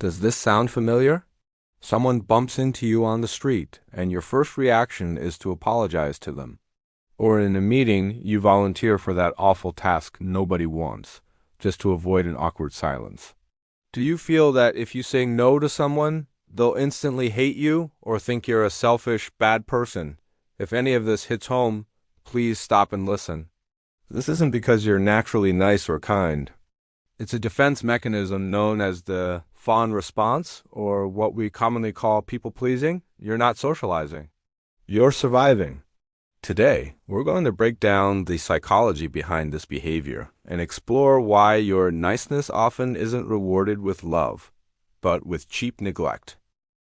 Does this sound familiar? Someone bumps into you on the street, and your first reaction is to apologize to them. Or in a meeting, you volunteer for that awful task nobody wants, just to avoid an awkward silence. Do you feel that if you say no to someone, they'll instantly hate you or think you're a selfish, bad person? If any of this hits home, please stop and listen. This isn't because you're naturally nice or kind. It's a defense mechanism known as the Fawn response, or what we commonly call people-pleasing. You're not socializing. You're surviving. Today, we're going to break down the psychology behind this behavior and explore why your niceness often isn't rewarded with love, but with cheap neglect.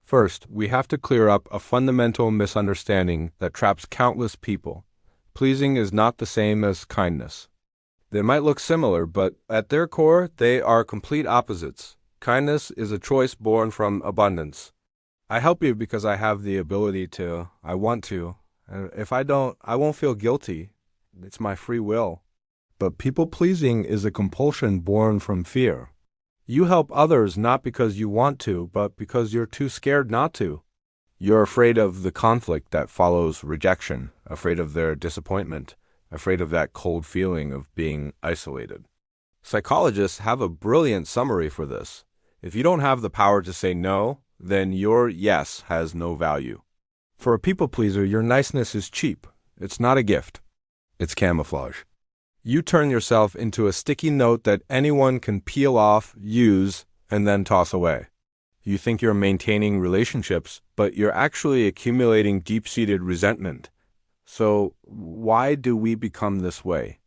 First, we have to clear up a fundamental misunderstanding that traps countless people. Pleasing is not the same as kindness. They might look similar, but at their core, they are complete opposites. Kindness is a choice born from abundance. I help you because I have the ability to, I want to. And if I don't, I won't feel guilty. It's my free will. But people-pleasing is a compulsion born from fear. You help others not because you want to, but because you're too scared not to. You're afraid of the conflict that follows rejection, afraid of their disappointment, afraid of that cold feeling of being isolated. Psychologists have a brilliant summary for this. If you don't have the power to say no, then your yes has no value. For a people pleaser, your niceness is cheap. It's not a gift. It's camouflage. You turn yourself into a sticky note that anyone can peel off, use, and then toss away. You think you're maintaining relationships, but you're actually accumulating deep-seated resentment. So why do we become this way?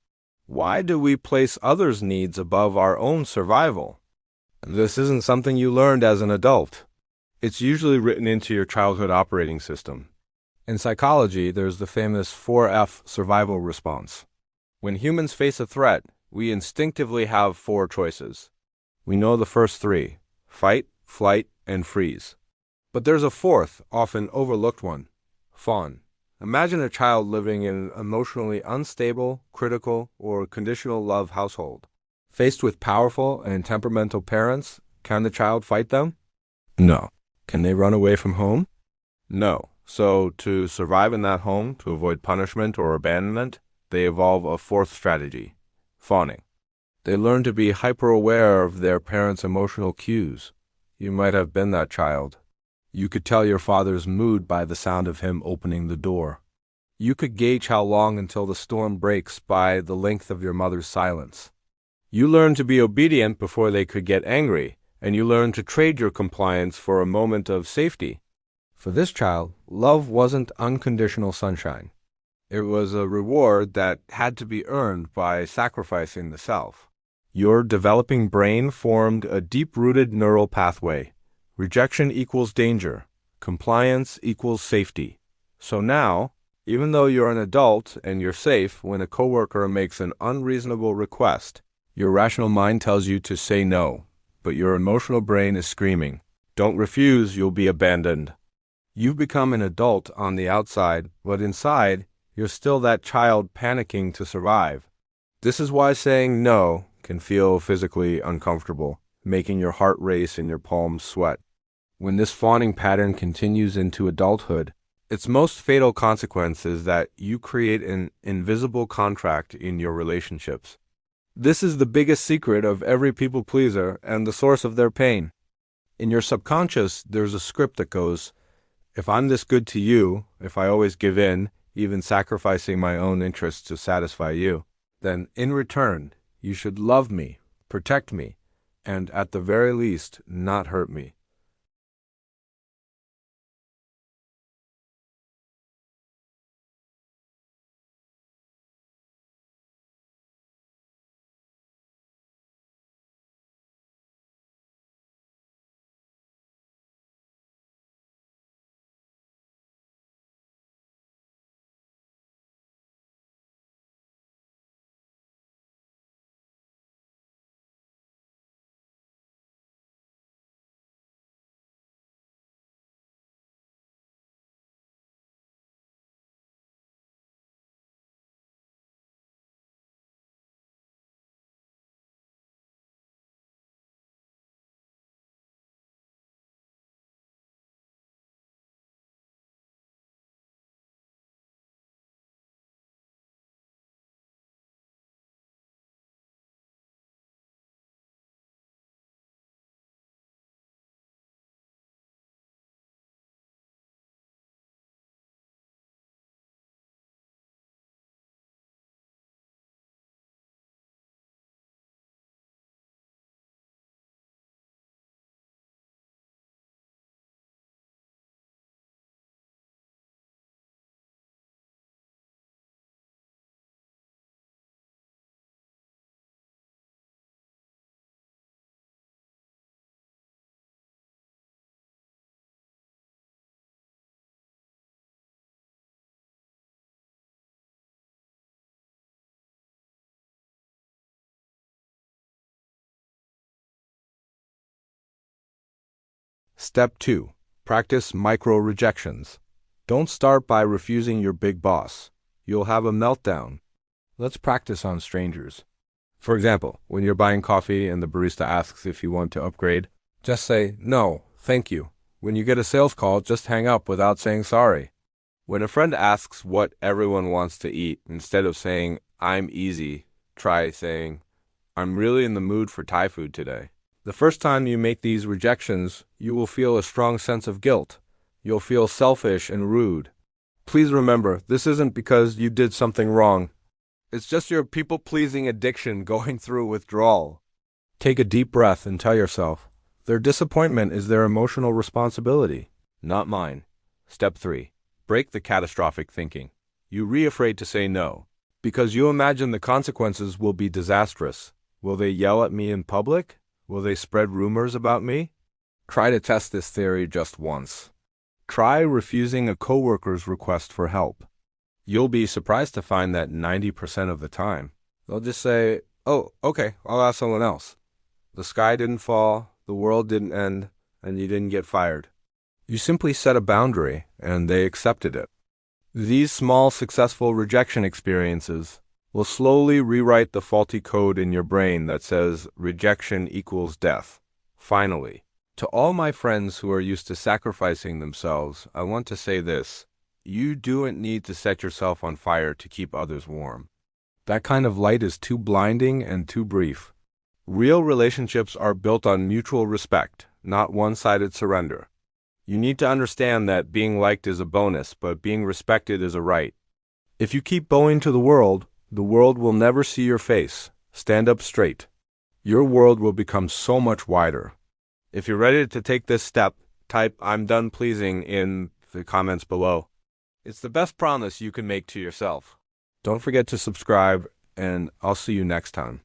Why do we place others' needs above our own survival? This isn't something you learned as an adult. It's usually written into your childhood operating system. In psychology, there's the famous 4F survival response. When humans face a threat, we instinctively have 4 choices. We know the first 3: fight, flight, and freeze. But there's a 4th, often overlooked one: fawn. Imagine a child living in an emotionally unstable, critical, or conditional love household. Faced with powerful and temperamental parents, can the child fight them? No. Can they run away from home? No. So, to survive in that home, to avoid punishment or abandonment, they evolve a 4th strategy: fawning. They learn to be hyper-aware of their parents' emotional cues. You might have been that child. You could tell your father's mood by the sound of him opening the door. You could gauge how long until the storm breaks by the length of your mother's silence. You learned to be obedient before they could get angry, and you learned to trade your compliance for a moment of safety. For this child, love wasn't unconditional sunshine. It was a reward that had to be earned by sacrificing the self. Your developing brain formed a deep-rooted neural pathway. Rejection equals danger. Compliance equals safety. So now, even though you're an adult and you're safe when a coworker makes an unreasonable request, your rational mind tells you to say no, but your emotional brain is screaming, "Don't refuse, you'll be abandoned." You've become an adult on the outside, but inside, you're still that child panicking to survive. This is why saying no can feel physically uncomfortable, making your heart race and your palms sweat. When this fawning pattern continues into adulthood, its most fatal consequence is that you create an invisible contract in your relationships. This is the biggest secret of every people pleaser and the source of their pain. In your subconscious, there's a script that goes, if I'm this good to you, if I always give in, even sacrificing my own interests to satisfy you, then in return, you should love me, protect me, and at the very least, not hurt me. Step 2. Practice micro-rejections. Don't start by refusing your big boss. You'll have a meltdown. Let's practice on strangers. For example, when you're buying coffee and the barista asks if you want to upgrade, just say, "No, thank you." When you get a sales call, just hang up without saying sorry. When a friend asks what everyone wants to eat, instead of saying, "I'm easy," try saying, "I'm really in the mood for Thai food today." The first time you make these rejections, you will feel a strong sense of guilt. You'll feel selfish and rude. Please remember, this isn't because you did something wrong. It's just your people-pleasing addiction going through withdrawal. Take a deep breath and tell yourself, their disappointment is their emotional responsibility, not mine. Step 3. Break the catastrophic thinking. You're afraid to say no, because you imagine the consequences will be disastrous. Will they yell at me in public? Will they spread rumors about me? Try to test this theory just once. Try refusing a coworker's request for help. You'll be surprised to find that 90% of the time, they'll just say, "Oh, okay, I'll ask someone else." The sky didn't fall, the world didn't end, and you didn't get fired. You simply set a boundary, and they accepted it. These small, successful rejection experiences will slowly rewrite the faulty code in your brain that says rejection equals death. Finally, to all my friends who are used to sacrificing themselves, I want to say this. You don't need to set yourself on fire to keep others warm. That kind of light is too blinding and too brief. Real relationships are built on mutual respect, not one-sided surrender. You need to understand that being liked is a bonus, but being respected is a right. If you keep bowing to the world will never see your face. Stand up straight. Your world will become so much wider. If you're ready to take this step, type "I'm done pleasing" in the comments below. It's the best promise you can make to yourself. Don't forget to subscribe, and I'll see you next time.